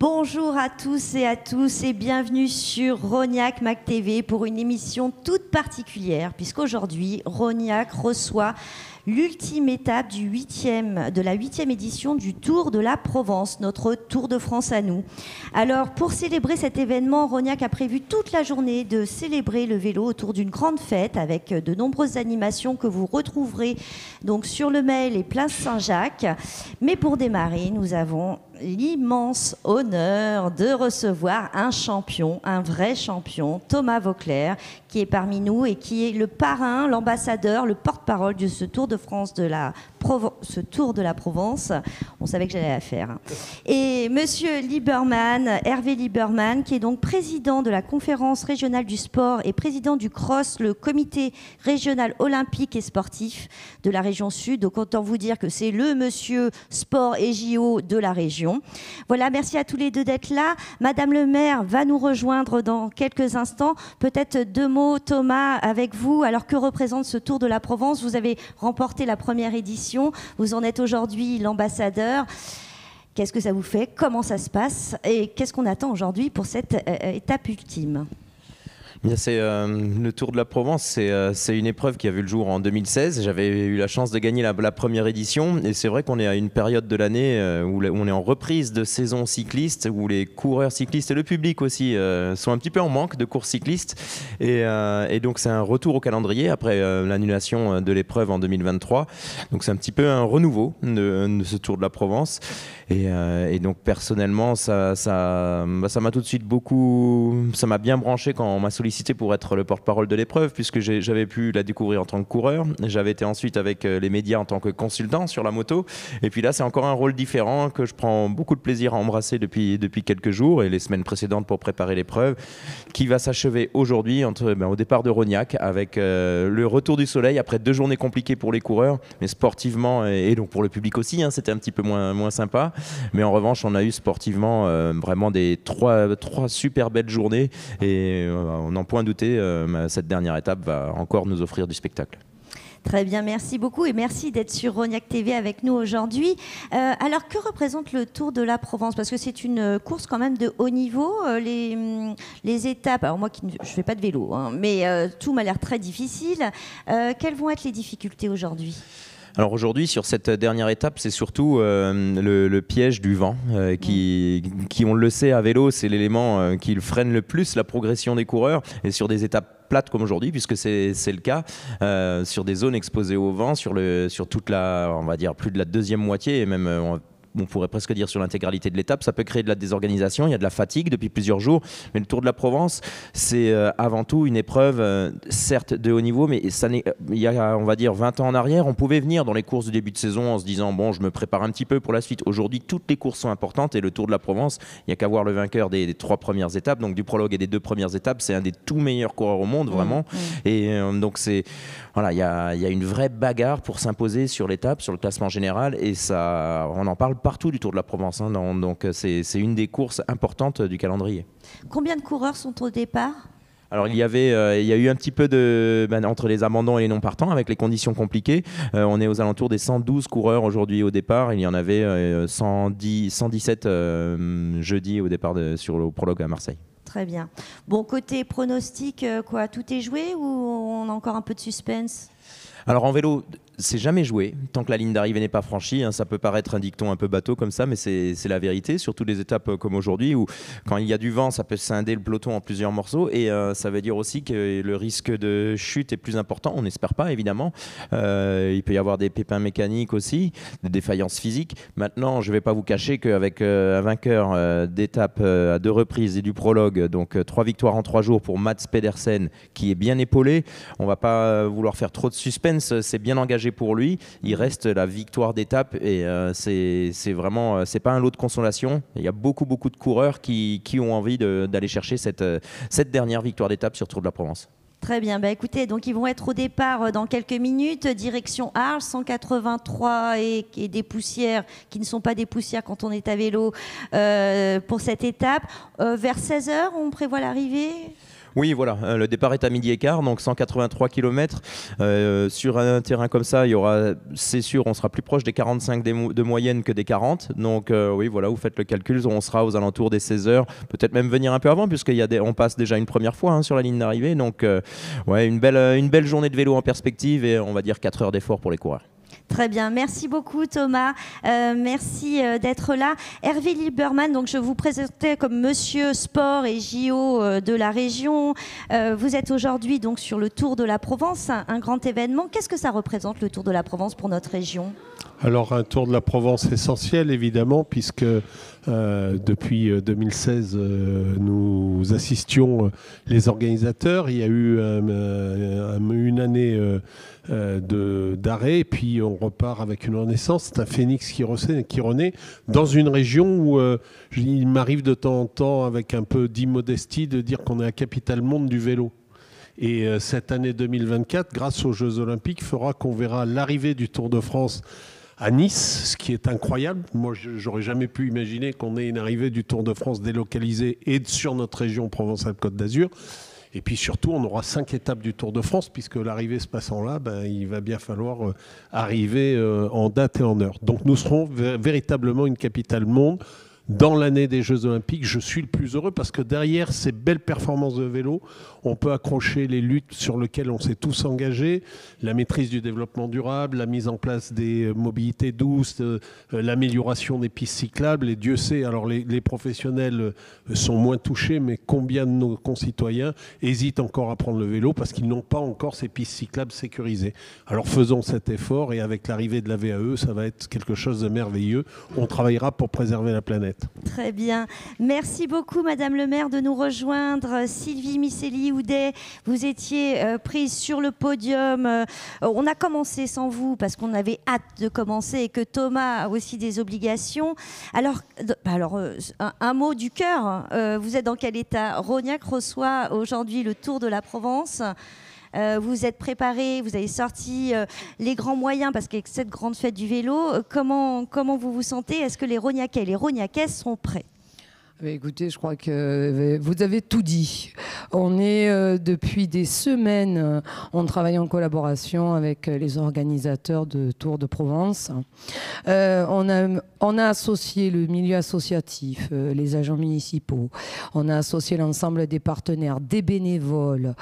Bonjour à tous et bienvenue sur Rognac Mac TV pour une émission toute particulière puisqu'aujourd'hui Rognac reçoit l'ultime étape de la 8e édition du Tour de la Provence, notre Tour de France à nous. Alors pour célébrer cet événement, Rognac a prévu toute la journée de célébrer le vélo autour d'une grande fête avec de nombreuses animations que vous retrouverez donc sur le Mail et Place Saint-Jacques. Mais pour démarrer, nous avons l'immense honneur de recevoir un champion, un vrai champion, Thomas Voeckler, qui est parmi nous et qui est le parrain, l'ambassadeur, le porte-parole de ce Tour de France ce Tour de la Provence. On savait que j'allais la faire. Et monsieur Lieberman, Hervé Lieberman, qui est donc président de la conférence régionale du sport et président du CROSS, le comité régional olympique et sportif de la région Sud. Donc autant vous dire que c'est le monsieur sport et JO de la région. Voilà, merci à tous les deux d'être là. Madame le maire va nous rejoindre dans quelques instants. Peut-être deux mots, Thomas, avec vous. Alors, que représente ce Tour de la Provence? Vous avez remporté la première édition. Vous en êtes aujourd'hui l'ambassadeur. Qu'est-ce que ça vous fait? Comment ça se passe? Et qu'est-ce qu'on attend aujourd'hui pour cette étape ultime? Bien, le Tour de la Provence, c'est une épreuve qui a vu le jour en 2016. J'avais eu la chance de gagner la première édition et c'est vrai qu'on est à une période de l'année où on est en reprise de saison cycliste, où les coureurs cyclistes et le public aussi sont un petit peu en manque de courses cyclistes et donc c'est un retour au calendrier après l'annulation de l'épreuve en 2023. Donc c'est un petit peu un renouveau de ce Tour de la Provence et donc personnellement ça m'a tout de suite ça m'a bien branché quand on m'a sollicité pour être le porte-parole de l'épreuve, puisque j'avais pu la découvrir en tant que coureur. J'avais été ensuite avec les médias en tant que consultant sur la moto. Et puis là, c'est encore un rôle différent que je prends beaucoup de plaisir à embrasser depuis quelques jours et les semaines précédentes pour préparer l'épreuve, qui va s'achever aujourd'hui au départ de Rognac avec le retour du soleil après 2 journées compliquées pour les coureurs, mais sportivement et donc pour le public aussi, c'était un petit peu moins sympa. Mais en revanche, on a eu sportivement vraiment trois super belles journées et on n'en point douter, cette dernière étape va encore nous offrir du spectacle. Très bien, merci beaucoup et merci d'être sur Rognac TV avec nous aujourd'hui. Alors, que représente le Tour de la Provence? Parce que c'est une course quand même de haut niveau. Les étapes, alors moi je ne fais pas de vélo, mais tout m'a l'air très difficile. Quelles vont être les difficultés aujourd'hui? Alors aujourd'hui, sur cette dernière étape, c'est surtout le piège du vent qui, on le sait, à vélo, c'est l'élément qui freine le plus la progression des coureurs. Et sur des étapes plates comme aujourd'hui, puisque c'est le cas, sur des zones exposées au vent, sur toute on va dire, plus de la deuxième moitié, et même on pourrait presque dire sur l'intégralité de l'étape, ça peut créer de la désorganisation, il y a de la fatigue depuis plusieurs jours, mais le Tour de la Provence, c'est avant tout une épreuve, certes de haut niveau, mais il y a, on va dire, 20 ans en arrière, on pouvait venir dans les courses du début de saison en se disant, bon, je me prépare un petit peu pour la suite. Aujourd'hui, toutes les courses sont importantes et le Tour de la Provence, il n'y a qu'à voir le vainqueur des 3 premières étapes, donc du prologue et des 2 premières étapes, c'est un des tout meilleurs coureurs au monde, vraiment. Et donc, voilà, il y a une vraie bagarre pour s'imposer sur l'étape, sur le classement général, et ça, on en parle partout du Tour de la Provence, donc c'est une des courses importantes du calendrier. Combien de coureurs sont au départ? Alors il y a eu un petit peu entre les abandons et les non partants avec les conditions compliquées. On est aux alentours des 112 coureurs aujourd'hui au départ. Il y en avait 117 jeudi au départ sur le prologue à Marseille. Très bien. Bon, côté pronostic, tout est joué ou on a encore un peu de suspense? Alors en vélo, c'est jamais joué tant que la ligne d'arrivée n'est pas franchie. Ça peut paraître un dicton un peu bateau comme ça, mais c'est la vérité. Surtout les étapes comme aujourd'hui où quand il y a du vent, ça peut scinder le peloton en plusieurs morceaux et ça veut dire aussi que le risque de chute est plus important. On n'espère pas évidemment. Il peut y avoir des pépins mécaniques aussi, des défaillances physiques. Maintenant, je ne vais pas vous cacher qu'avec un vainqueur d'étape à 2 reprises et du prologue, donc 3 victoires en 3 jours pour Mats Pedersen, qui est bien épaulé, on ne va pas vouloir faire trop de suspense. C'est bien engagé pour lui, il reste la victoire d'étape et c'est vraiment, c'est pas un lot de consolation. Il y a beaucoup de coureurs qui ont envie d'aller chercher cette dernière victoire d'étape sur Tour de la Provence. Très bien, écoutez, donc ils vont être au départ dans quelques minutes, direction Arles, 183 et des poussières qui ne sont pas des poussières quand on est à vélo pour cette étape. Vers 16h, on prévoit l'arrivée? Oui, voilà, le départ est à 12h15, donc 183 km. Sur un terrain comme ça, c'est sûr, on sera plus proche des 45 de moyenne que des 40. Donc oui, voilà, vous faites le calcul, on sera aux alentours des 16h, peut-être même venir un peu avant, puisqu'on passe déjà une première fois sur la ligne d'arrivée. Donc ouais, une belle journée de vélo en perspective et on va dire 4 heures d'effort pour les coureurs. Très bien, merci beaucoup Thomas, merci d'être là. Hervé Lieberman, donc je vous présentais comme Monsieur Sport et JO de la région. Vous êtes aujourd'hui donc sur le Tour de la Provence, un grand événement. Qu'est-ce que ça représente le Tour de la Provence pour notre région ? Alors un Tour de la Provence essentiel évidemment puisque depuis 2016 nous assistions les organisateurs. Il y a eu une année d'arrêt et puis on repart avec une renaissance. C'est un phénix qui renaît dans une région où il m'arrive de temps en temps avec un peu d'immodestie de dire qu'on est la capitale monde du vélo. Et cette année 2024, grâce aux Jeux Olympiques, fera qu'on verra l'arrivée du Tour de France à Nice, ce qui est incroyable. Moi, j'aurais jamais pu imaginer qu'on ait une arrivée du Tour de France délocalisée et sur notre région Provence-Alpes-Côte d'Azur. Et puis surtout, on aura 5 étapes du Tour de France, puisque l'arrivée se passant là, il va bien falloir arriver en date et en heure. Donc nous serons véritablement une capitale monde. Dans l'année des Jeux Olympiques, je suis le plus heureux parce que derrière ces belles performances de vélo, on peut accrocher les luttes sur lesquelles on s'est tous engagés, la maîtrise du développement durable, la mise en place des mobilités douces, l'amélioration des pistes cyclables. Et Dieu sait, alors les professionnels sont moins touchés, mais combien de nos concitoyens hésitent encore à prendre le vélo parce qu'ils n'ont pas encore ces pistes cyclables sécurisées. Alors faisons cet effort et avec l'arrivée de la VAE, ça va être quelque chose de merveilleux. On travaillera pour préserver la planète. Très bien. Merci beaucoup, Madame le maire, de nous rejoindre. Sylvie Miceli-Houdet, vous étiez prise sur le podium. On a commencé sans vous parce qu'on avait hâte de commencer et que Thomas a aussi des obligations. Alors un mot du cœur. Vous êtes dans quel état ? Rognac reçoit aujourd'hui le Tour de la Provence. Vous êtes préparé, vous avez sorti les grands moyens parce qu'avec cette grande fête du vélo, comment vous vous sentez ? Est-ce que les Rognacais et les Rognacaises sont prêts ? Écoutez, je crois que vous avez tout dit. On est depuis des semaines, on travaille en collaboration avec les organisateurs de Tour de Provence. On a associé le milieu associatif, les agents municipaux. On a associé l'ensemble des partenaires, des bénévoles.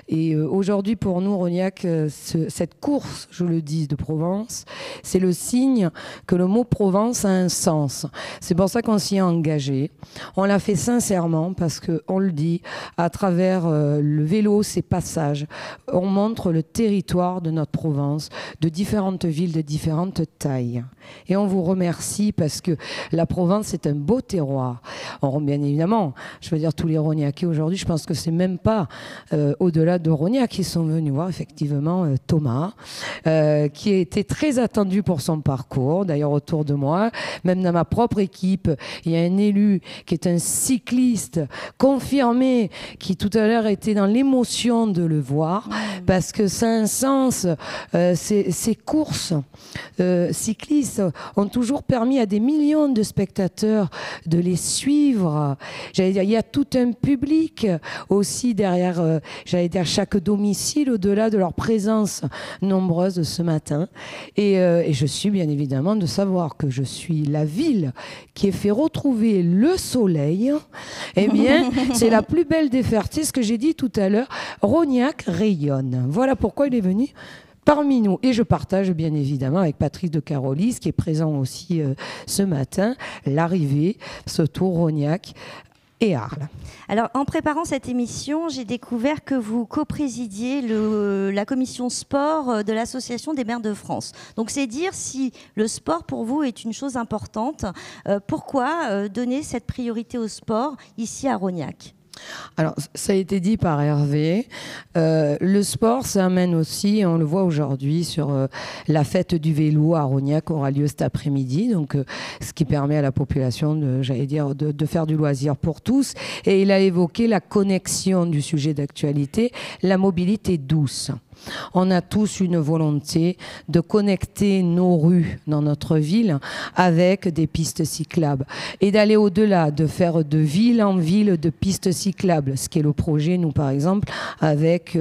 Et aujourd'hui, pour nous, Rognac, cette course, je le dis, de Provence, c'est le signe que le mot Provence a un sens. C'est pour ça qu'on s'y est engagé. On l'a fait sincèrement parce qu'on le dit, à travers le vélo, ses passages, on montre le territoire de notre Provence, de différentes villes, de différentes tailles. Et on vous remercie parce que la Provence est un beau terroir. Bien évidemment, je veux dire, tous les Rognacais aujourd'hui, je pense que c'est même pas au-delà de Rognac qui sont venus voir effectivement Thomas, qui a été très attendu pour son parcours, d'ailleurs autour de moi, même dans ma propre équipe, il y a un élu qui est un cycliste confirmé, qui tout à l'heure était dans l'émotion de le voir, parce que ça a un sens. Ces courses cyclistes ont toujours permis à des millions de spectateurs de les suivre. J'allais dire, il y a tout un public aussi derrière, j'allais dire, chaque domicile, au-delà de leur présence nombreuse ce matin. Et je suis bien évidemment de savoir que je suis la ville qui ait fait retrouver le soleil. Eh bien, c'est la plus belle des fiertés, ce que j'ai dit tout à l'heure. Rognac rayonne. Voilà pourquoi il est venu parmi nous. Et je partage bien évidemment avec Patrice de Carolis, qui est présent aussi ce matin, l'arrivée, ce Tour Rognac et Arles. Alors, en préparant cette émission, j'ai découvert que vous coprésidiez la commission sport de l'Association des maires de France. Donc, c'est dire si le sport, pour vous, est une chose importante. Pourquoi donner cette priorité au sport ici à Rognac ? Alors, ça a été dit par Hervé. Le sport, ça amène aussi, on le voit aujourd'hui sur la fête du vélo à Rognac qui aura lieu cet après-midi, donc ce qui permet à la population de faire du loisir pour tous. Et il a évoqué la connexion du sujet d'actualité, la mobilité douce. on a tous une volonté de connecter nos rues dans notre ville avec des pistes cyclables et d'aller au-delà, de faire de ville en ville de pistes cyclables, ce qui est le projet, nous par exemple, avec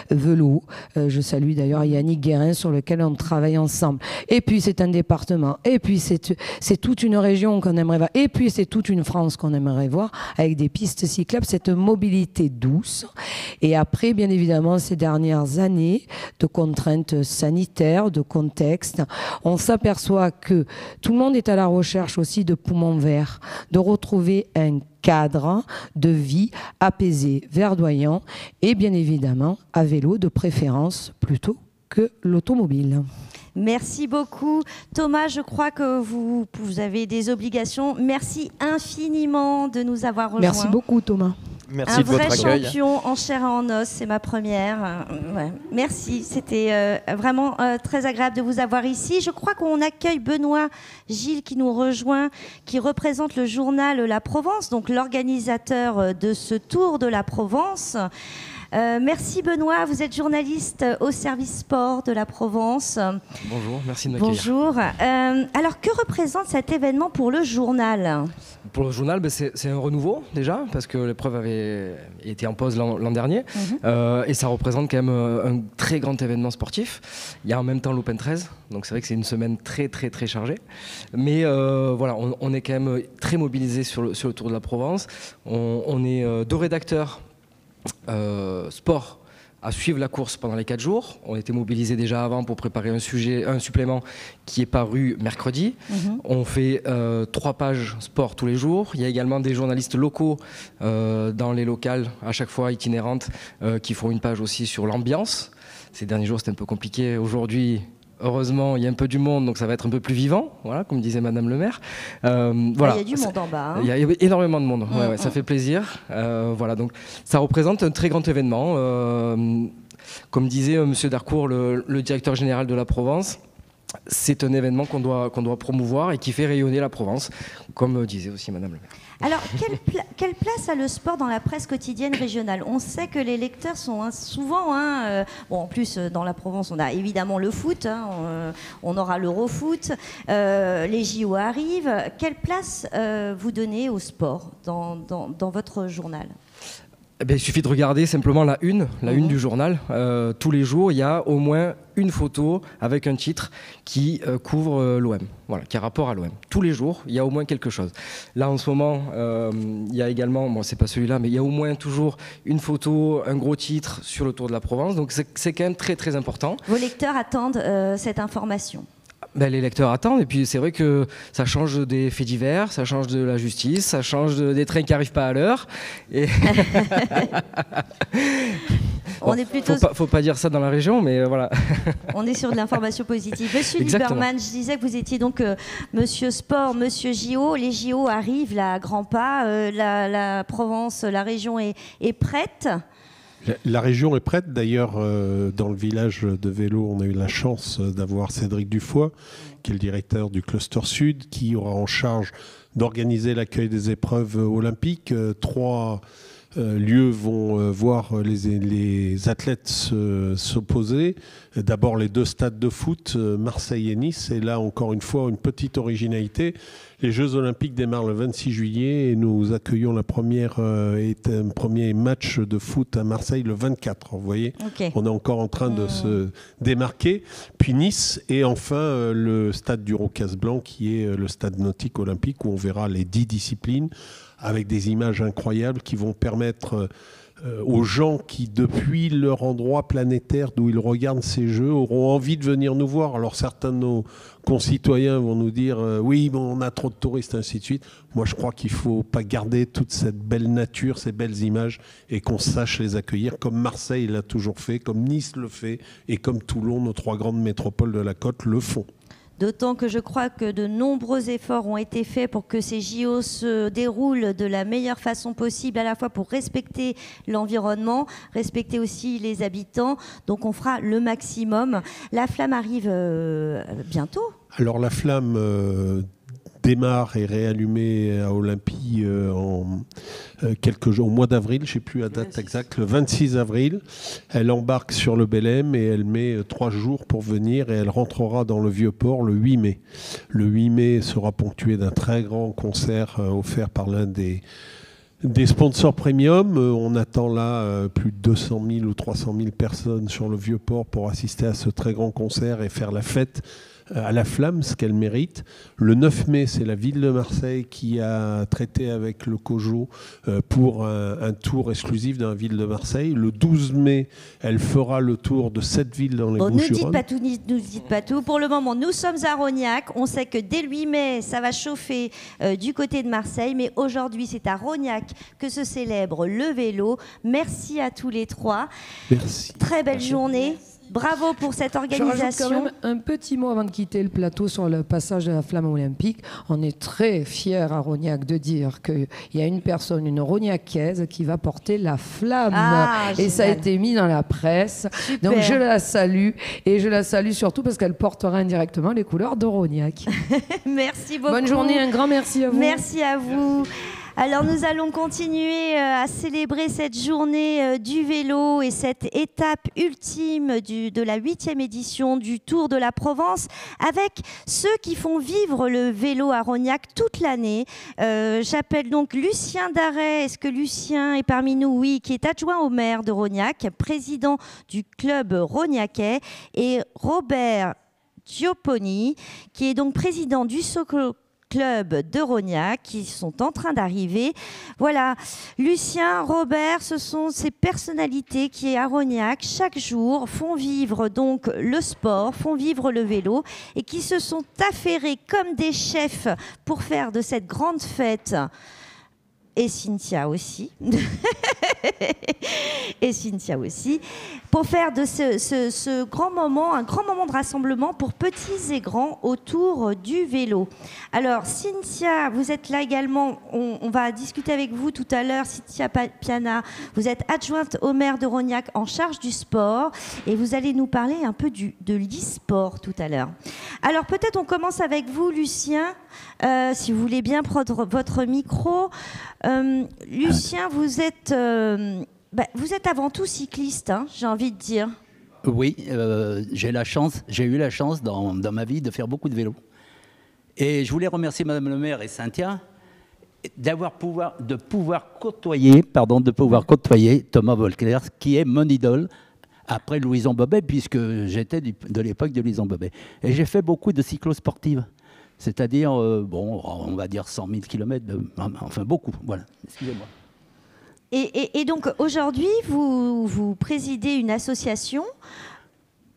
Vélo. Je salue d'ailleurs Yannick Guérin sur lequel on travaille ensemble. Et puis c'est un département, et puis c'est toute une région qu'on aimerait voir, et puis c'est toute une France qu'on aimerait voir avec des pistes cyclables, cette mobilité douce. Et après, bien évidemment, ces dernières années de contraintes sanitaires, de contexte, on s'aperçoit que tout le monde est à la recherche aussi de poumons verts, de retrouver un cadre de vie apaisé, verdoyant et bien évidemment à vélo de préférence plutôt que l'automobile. Merci beaucoup. Thomas, je crois que vous avez des obligations. Merci infiniment de nous avoir rejoints. Merci beaucoup Thomas. Merci de votre accueil. Un vrai champion en chair et en os, c'est ma première. Ouais. Merci, c'était vraiment très agréable de vous avoir ici. Je crois qu'on accueille Benoît Gilles qui nous rejoint, qui représente le journal La Provence, donc l'organisateur de ce Tour de la Provence. Merci Benoît, vous êtes journaliste au service sport de la Provence. Bonjour, merci de m'accueillir. Bonjour. Alors que représente cet événement pour le journal ? Pour le journal, c'est un renouveau déjà, parce que l'épreuve avait été en pause l'an dernier. Et ça représente quand même un très grand événement sportif. Il y a en même temps l'Open 13, donc c'est vrai que c'est une semaine très très très chargée. Mais voilà, on est quand même très mobilisés sur le Tour de la Provence. On est deux rédacteurs sport à suivre la course pendant les 4 jours. On était mobilisés déjà avant pour préparer un supplément qui est paru mercredi. On fait 3 pages sport tous les jours. Il y a également des journalistes locaux dans les locales, à chaque fois itinérantes, qui font une page aussi sur l'ambiance. Ces derniers jours, c'était un peu compliqué. Aujourd'hui, heureusement, il y a un peu du monde, donc ça va être un peu plus vivant, voilà, comme disait Madame le maire. Voilà. Il y a du monde en bas. Il y a énormément de monde, ça fait plaisir. Voilà, donc ça représente un très grand événement. Comme disait Monsieur Darcourt, le directeur général de la Provence, c'est un événement qu'on doit promouvoir et qui fait rayonner la Provence, comme disait aussi Madame le maire. Alors, quelle place a le sport dans la presse quotidienne régionale ? On sait que les lecteurs sont souvent... bon, en plus, dans la Provence, on a évidemment le foot, on aura l'Eurofoot, les JO arrivent. Quelle place vous donnez au sport dans votre journal ? Eh bien, il suffit de regarder simplement la une du journal. Tous les jours, il y a au moins une photo avec un titre qui couvre l'OM, voilà, qui a rapport à l'OM. Tous les jours, il y a au moins quelque chose. Là, en ce moment, il y a également, bon, c'est pas celui-là, mais il y a au moins toujours une photo, un gros titre sur le Tour de la Provence. Donc, c'est quand même très, très important. Vos lecteurs attendent cette information. Ben, les lecteurs attendent, et puis c'est vrai que ça change des faits divers, ça change de la justice, ça change des trains qui n'arrivent pas à l'heure. Et On est plutôt... faut pas dire ça dans la région, mais voilà. On est sur de l'information positive. Monsieur Exactement. Lieberman, je disais que vous étiez donc Monsieur Sport, Monsieur JO. Les JO arrivent là à grands pas. La Provence, la région est prête. La région est prête. D'ailleurs, dans le village de vélo, on a eu la chance d'avoir Cédric Dufoy, qui est le directeur du Cluster Sud, qui aura en charge d'organiser l'accueil des épreuves olympiques. 3 lieux vont voir les athlètes s'opposer. D'abord les 2 stades de foot, Marseille et Nice. Et là, encore une fois, une petite originalité. Les Jeux Olympiques démarrent le 26 juillet et nous accueillons un premier match de foot à Marseille le 24. Vous voyez, on est encore en train de se démarquer. Puis Nice et enfin le stade du Rocas-Blanc qui est le stade nautique olympique où on verra les 10 disciplines avec des images incroyables qui vont permettre aux gens qui, depuis leur endroit planétaire d'où ils regardent ces jeux, auront envie de venir nous voir. Alors certains de nos concitoyens vont nous dire oui, bon, on a trop de touristes, ainsi de suite. Moi, je crois qu'il ne faut pas garder toute cette belle nature, ces belles images, et qu'on sache les accueillir comme Marseille l'a toujours fait, comme Nice le fait, et comme Toulon, nos 3 grandes métropoles de la côte, le font. D'autant que je crois que de nombreux efforts ont été faits pour que ces JO se déroulent de la meilleure façon possible, à la fois pour respecter l'environnement, respecter aussi les habitants. Donc on fera le maximum. La flamme arrive bientôt. Alors la flamme démarre et réallumée à Olympie quelques jours, au mois d'avril, je ne sais plus la date exacte, le 26 avril. Elle embarque sur le Belém et elle met 3 jours pour venir et elle rentrera dans le Vieux-Port le 8 mai. Le 8 mai sera ponctué d'un très grand concert offert par l'un des sponsors premium. On attend là plus de 200 000 ou 300 000 personnes sur le Vieux-Port pour assister à ce très grand concert et faire la fête à la flamme, ce qu'elle mérite. Le 9 mai, c'est la ville de Marseille qui a traité avec le COJO pour un tour exclusif dans la ville de Marseille. Le 12 mai, elle fera le tour de 7 villes dans les Bouches-du-Rhône. Ne dites pas tout. Pour le moment, nous sommes à Rognac. On sait que dès le 8 mai, ça va chauffer du côté de Marseille. Mais aujourd'hui, c'est à Rognac que se célèbre le vélo. Merci à tous les 3. Merci. Très belle journée. Bravo pour cette organisation. Je rajoute quand même un petit mot avant de quitter le plateau sur le passage de la flamme olympique. On est très fiers à Rognac de dire qu'il y a une personne, une Rognacaise, qui va porter la flamme. Et ça a été mis dans la presse. Super. Donc je la salue. Et je la salue surtout parce qu'elle portera indirectement les couleurs de Rognac. Merci beaucoup. Bonne journée, un grand merci à vous. Merci à vous. Alors nous allons continuer à célébrer cette journée du vélo et cette étape ultime de la 8e édition du Tour de la Provence avec ceux qui font vivre le vélo à Rognac toute l'année. J'appelle donc Lucien Darret. Est-ce que Lucien est parmi nous? Oui, qui est adjoint au maire de Rognac, président du club rognacais, et Robert Gioponi, qui est donc président du Soco Club de Rognac, qui sont en train d'arriver. Voilà, Lucien, Robert, ce sont ces personnalités qui, à Rognac, chaque jour, font vivre donc le sport, font vivre le vélo et qui se sont affairés comme des chefs pour faire de cette grande fête. Et Cynthia aussi. Et Cynthia aussi. Pour faire de ce grand moment, un grand moment de rassemblement pour petits et grands autour du vélo. Alors, Cynthia, vous êtes là également. On va discuter avec vous tout à l'heure. Cynthia Piana, vous êtes adjointe au maire de Rognac en charge du sport. Et vous allez nous parler un peu de l'e-sport tout à l'heure. Alors, peut-être on commence avec vous, Lucien, si vous voulez bien prendre votre micro. Lucien, vous êtes avant tout cycliste, hein, j'ai envie de dire. Oui, j'ai eu la chance dans ma vie de faire beaucoup de vélo. Et je voulais remercier Madame le maire et Cynthia de pouvoir côtoyer Thomas Voelckler, qui est mon idole après Louison Bobet, puisque j'étais de l'époque de Louison Bobet. Et j'ai fait beaucoup de cyclo-sportives. C'est-à-dire, on va dire 100 000 km, enfin beaucoup, voilà, excusez-moi. Et donc aujourd'hui, vous présidez une association,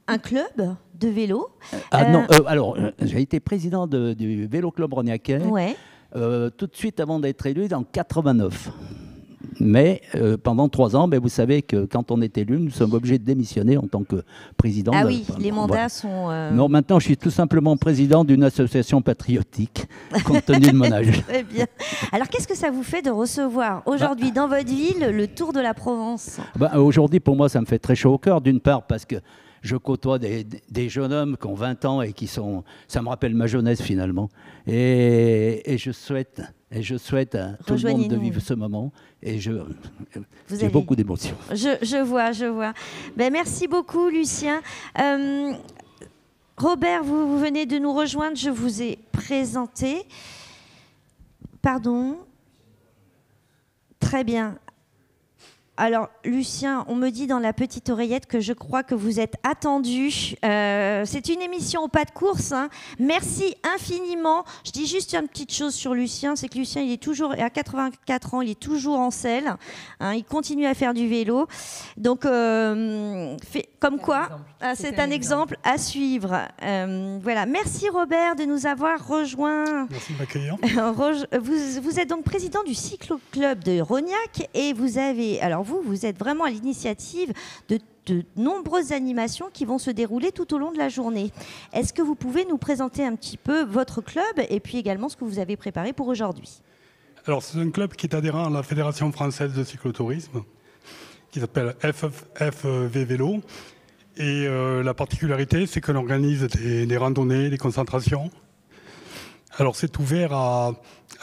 un club de vélo. Alors, j'ai été président du Vélo Club Rognacais, ouais. Tout de suite avant d'être élu, en 89. Mais pendant 3 ans, vous savez que quand on est élu, nous sommes obligés de démissionner en tant que président. Ah oui, les mandats sont... Non, maintenant, je suis tout simplement président d'une association patriotique, compte tenu de mon âge. Très bien. Alors, qu'est-ce que ça vous fait de recevoir aujourd'hui dans votre ville le Tour de la Provence? Aujourd'hui, pour moi, ça me fait très chaud au cœur, d'une part parce que je côtoie des jeunes hommes qui ont 20 ans et qui sont... Ça me rappelle ma jeunesse, finalement. Et je souhaite à tout le monde de vivre ce moment. Et j'ai beaucoup d'émotions. Je vois. Merci beaucoup, Lucien. Robert, vous venez de nous rejoindre. Je vous ai présenté. Pardon. Très bien. Alors, Lucien, on me dit dans la petite oreillette que je crois que vous êtes attendu. C'est une émission au pas de course, hein. Merci infiniment. Je dis juste une petite chose sur Lucien, c'est que Lucien, il est toujours, à 84 ans, il est toujours en selle. Hein, il continue à faire du vélo. Donc, comme quoi, c'est un exemple à suivre. Voilà. Merci Robert de nous avoir rejoints. Merci de m'accueillir. Vous êtes donc président du cyclo-club de Rognac et vous avez... Alors vous êtes vraiment à l'initiative de nombreuses animations qui vont se dérouler tout au long de la journée. Est-ce que vous pouvez nous présenter un petit peu votre club et puis également ce que vous avez préparé pour aujourd'hui? Alors c'est un club qui est adhérent à la Fédération française de cyclotourisme, qui s'appelle FFV Vélo. Et la particularité, c'est qu'on organise des randonnées, des concentrations, Alors c'est ouvert à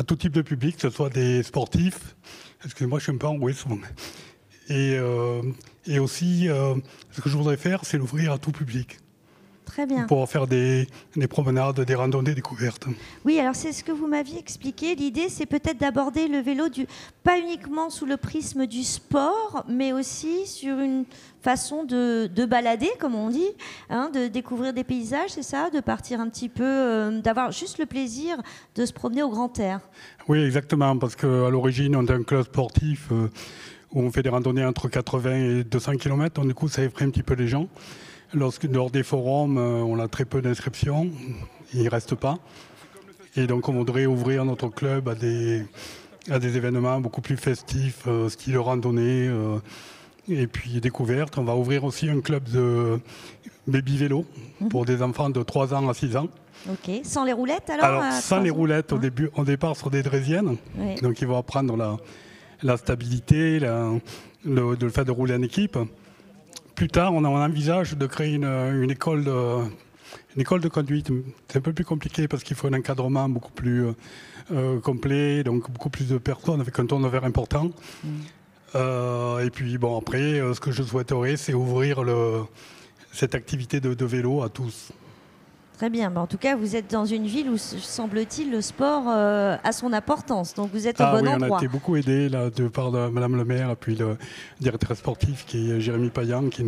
tout type de public, que ce soit des sportifs, excusez-moi je suis un peu enroué souvent, et aussi ce que je voudrais faire c'est l'ouvrir à tout public. Très bien. Pour faire des promenades, des randonnées découvertes. Oui, alors c'est ce que vous m'aviez expliqué. L'idée, c'est peut-être d'aborder le vélo pas uniquement sous le prisme du sport, mais aussi sur une façon de balader, comme on dit, hein, de découvrir des paysages, c'est ça, de partir un petit peu, d'avoir juste le plaisir de se promener au grand air. Oui, exactement, parce qu'à l'origine, on est un club sportif où on fait des randonnées entre 80 et 200 km, donc du coup, ça effraie un petit peu les gens. Lors des forums, on a très peu d'inscriptions, il ne reste pas. Et donc on voudrait ouvrir notre club à des événements beaucoup plus festifs, style randonnée et puis découverte. On va ouvrir aussi un club de baby vélo pour des enfants de 3 ans à 6 ans. Ok, sans les roulettes alors? Alors sans les roulettes, au départ sur des draisiennes, oui. Donc ils vont apprendre la stabilité, le fait de rouler en équipe. Plus tard, on envisage de créer une école de conduite. C'est un peu plus compliqué parce qu'il faut un encadrement beaucoup plus complet, donc beaucoup plus de personnes avec un turnover important. Et puis bon, après, ce que je souhaiterais, c'est ouvrir cette activité de vélo à tous. Très bien. En tout cas, vous êtes dans une ville où, semble-t-il, le sport a son importance. Donc, vous êtes au bon endroit. On a été beaucoup aidés de part de Madame le maire et puis le directeur sportif qui est Jérémy Payan, qui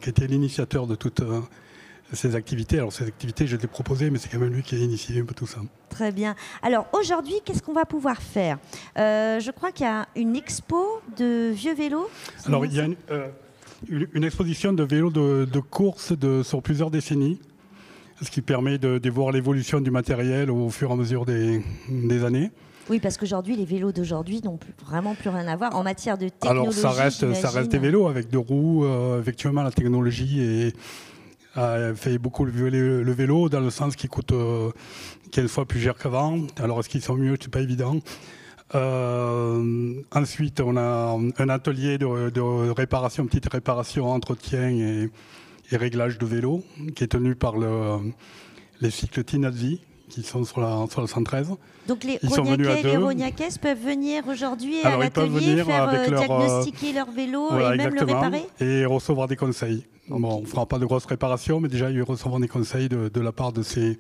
était l'initiateur de toutes ces activités. Alors, ces activités, je les ai proposées, mais c'est quand même lui qui a initié un peu tout ça. Très bien. Alors, aujourd'hui, qu'est-ce qu'on va pouvoir faire? Je crois qu'il y a une expo de vieux vélos. Alors, il y a une exposition de vélos de course sur plusieurs décennies, ce qui permet de voir l'évolution du matériel au fur et à mesure des années. Oui, parce qu'aujourd'hui, les vélos d'aujourd'hui n'ont vraiment plus rien à voir en matière de technologie. Alors, ça reste des vélos avec 2 roues. Effectivement, la technologie fait beaucoup le vélo dans le sens qu'il coûte 15 fois plus cher qu'avant. Alors, est-ce qu'ils sont mieux? C'est pas évident. Ensuite, on a un atelier de réparation, petite réparation, entretien et réglage de vélo, qui est tenu par les cycles Tinazzi, qui sont sur la 113. Donc les Rognacais et les Rognacaises peuvent venir aujourd'hui à l'atelier, diagnostiquer leur vélo et même le réparer? Et recevoir des conseils. Okay. Bon, on ne fera pas de grosses réparations, mais déjà ils recevront des conseils de la part de ces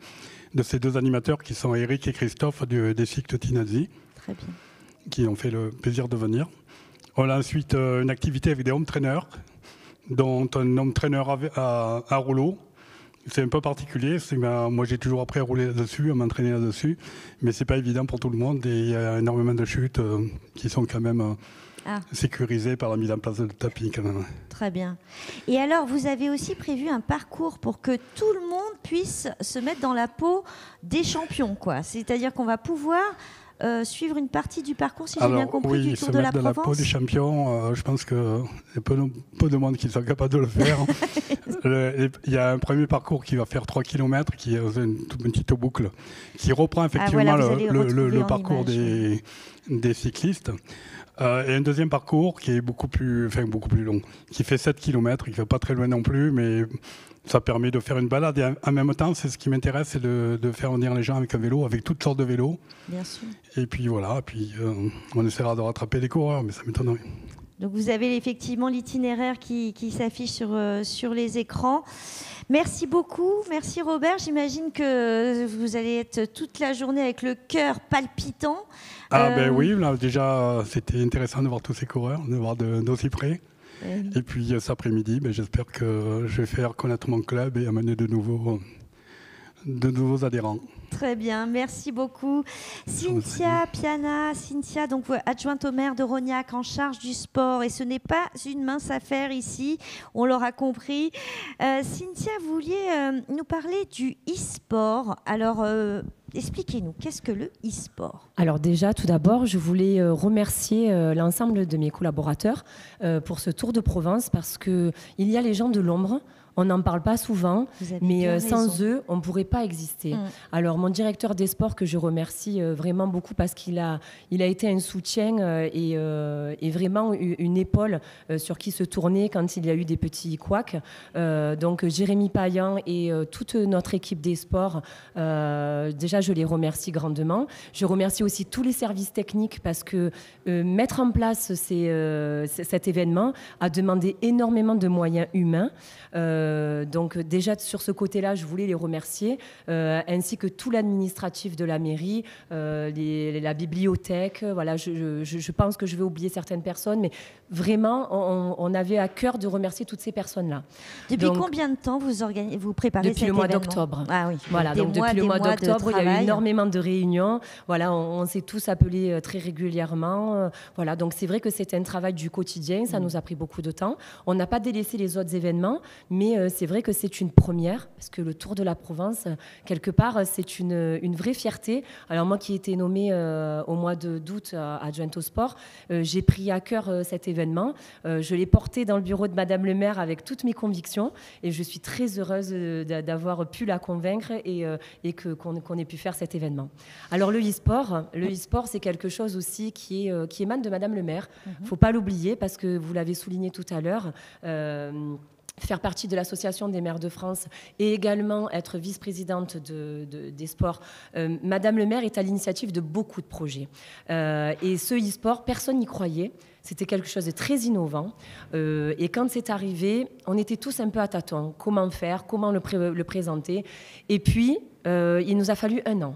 2 animateurs qui sont Eric et Christophe des cycles Tinazzi. Très bien. Qui ont fait le plaisir de venir. On a ensuite une activité avec des home trainers, dont un home trainer à rouleau. C'est un peu particulier. Moi, j'ai toujours appris à rouler là-dessus, à m'entraîner là-dessus. Mais ce n'est pas évident pour tout le monde. Et il y a énormément de chutes qui sont quand même sécurisées par la mise en place de tapis. Quand même. Très bien. Et alors, vous avez aussi prévu un parcours pour que tout le monde puisse se mettre dans la peau des champions, quoi. C'est-à-dire qu'on va pouvoir suivre une partie du parcours, si j'ai bien compris, du Tour de la Provence. Oui, se mettre dans la peau des champions, je pense qu'il y a peu de monde qui soit capable de le faire. Il y a un premier parcours qui va faire 3 km, qui est une toute petite boucle, qui reprend effectivement le parcours des cyclistes. Et un deuxième parcours qui est beaucoup plus long, qui fait 7 km, qui ne fait pas très loin non plus, mais ça permet de faire une balade. Et en même temps, c'est ce qui m'intéresse, c'est de faire venir les gens avec un vélo, avec toutes sortes de vélos. Bien sûr. Et puis voilà, on essaiera de rattraper les coureurs, mais ça m'étonnerait. Donc vous avez effectivement l'itinéraire qui s'affiche sur les écrans. Merci beaucoup, merci Robert. J'imagine que vous allez être toute la journée avec le cœur palpitant. Ben oui, là, déjà c'était intéressant de voir tous ces coureurs, de voir d'aussi près. Et puis cet après-midi, j'espère que je vais faire connaître mon club et amener de nouveaux adhérents. Très bien, merci beaucoup. Cynthia Piana, donc adjointe au maire de Rognac en charge du sport. Et ce n'est pas une mince affaire ici, on l'aura compris. Cynthia, vous vouliez nous parler du e-sport. Alors, expliquez-nous, qu'est-ce que le e-sport? Alors déjà, tout d'abord, je voulais remercier l'ensemble de mes collaborateurs pour ce Tour de Provence parce qu'il y a les gens de l'ombre. On n'en parle pas souvent, mais sans eux, on ne pourrait pas exister. Alors, mon directeur des sports, que je remercie vraiment beaucoup parce qu'il a été un soutien et vraiment une épaule sur qui se tourner quand il y a eu des petits couacs. Donc, Jérémy Payan et toute notre équipe des sports, déjà ça, je les remercie grandement. Je remercie aussi tous les services techniques parce que mettre en place cet événement a demandé énormément de moyens humains. Donc déjà sur ce côté-là, je voulais les remercier, ainsi que tout l'administratif de la mairie, la bibliothèque. Voilà, je pense que je vais oublier certaines personnes, mais vraiment, on avait à cœur de remercier toutes ces personnes-là. Depuis combien de temps vous préparez cet événement ? Depuis le mois d'octobre. Ah oui. Voilà, donc depuis le mois d'octobre, il y a eu énormément de réunions. Voilà, on s'est tous appelés très régulièrement. Voilà, donc c'est vrai que c'est un travail du quotidien. Ça nous a pris beaucoup de temps. On n'a pas délaissé les autres événements, mais c'est vrai que c'est une première parce que le Tour de la Provence, quelque part, c'est une vraie fierté. Alors moi qui ai été nommée au mois d'août adjointe au sport, j'ai pris à cœur cet événement. Je l'ai porté dans le bureau de Madame le maire avec toutes mes convictions et je suis très heureuse d'avoir pu la convaincre et qu'on ait pu faire cet événement. Alors le e-sport, c'est quelque chose aussi qui émane de Madame le maire. Il ne faut pas l'oublier parce que vous l'avez souligné tout à l'heure. Faire partie de l'Association des maires de France et également être vice-présidente des sports. Madame le maire est à l'initiative de beaucoup de projets. Et ce e-sport, personne n'y croyait. C'était quelque chose de très innovant. Et quand c'est arrivé, on était tous un peu à tâtons. Comment faire ? Comment le présenter ? Et puis, il nous a fallu 1 an.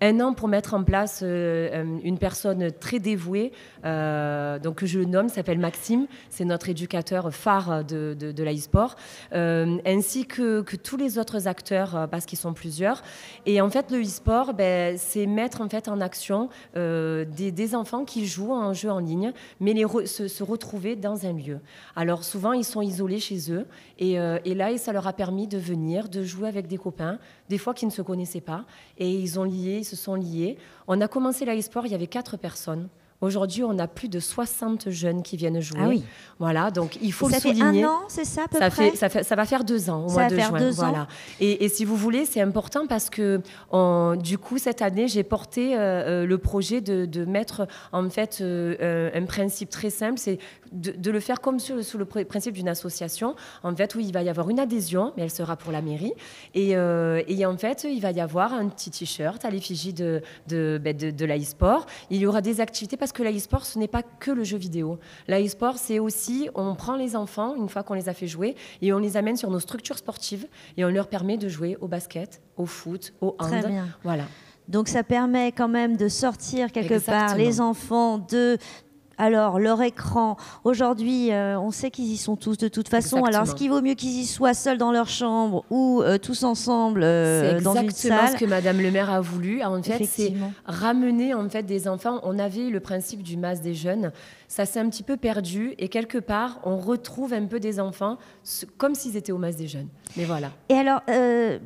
1 an pour mettre en place une personne très dévouée, donc que je nomme, s'appelle Maxime, c'est notre éducateur phare de l'e-sport, ainsi que tous les autres acteurs, parce qu'ils sont plusieurs. Et en fait, le e-sport, c'est mettre en fait en action des enfants qui jouent à un jeu en ligne, mais se retrouver dans un lieu. Alors souvent, ils sont isolés chez eux, et là, ça leur a permis de venir, de jouer avec des copains, des fois qui ne se connaissaient pas, et ils se sont liés. On a commencé l'e-sport, il y avait 4 personnes. Aujourd'hui, on a plus de 60 jeunes qui viennent jouer. Ah oui. Voilà, donc il faut le souligner. Ça fait 1 an, c'est ça à peu près ça va faire 2 ans au mois de juin. Ça va faire 2 ans. Voilà. Et si vous voulez, c'est important parce que du coup, cette année, j'ai porté le projet de mettre en fait un principe très simple, c'est de le faire comme sous le principe d'une association, en fait, où il va y avoir une adhésion, mais elle sera pour la mairie. Et en fait, il va y avoir un petit t-shirt à l'effigie de l'e-sport. Il y aura des activités parce que l'e-sport, ce n'est pas que le jeu vidéo. L'e-sport, c'est aussi, on prend les enfants, une fois qu'on les a fait jouer, et on les amène sur nos structures sportives, et on leur permet de jouer au basket, au foot, au hand. Très bien. Voilà. Donc ça permet quand même de sortir quelque part les enfants de... Alors, leur écran, aujourd'hui, on sait qu'ils y sont tous de toute façon. Exactement. Alors, est-ce qu'il vaut mieux qu'ils y soient seuls dans leur chambre ou tous ensemble dans une salle ? C'est exactement ce que Madame le maire a voulu. En fait, c'est ramener en fait, des enfants. On avait le principe du mas des jeunes. Ça s'est un petit peu perdu et quelque part, on retrouve un peu des enfants comme s'ils étaient au mas des jeunes. Mais voilà. Et alors,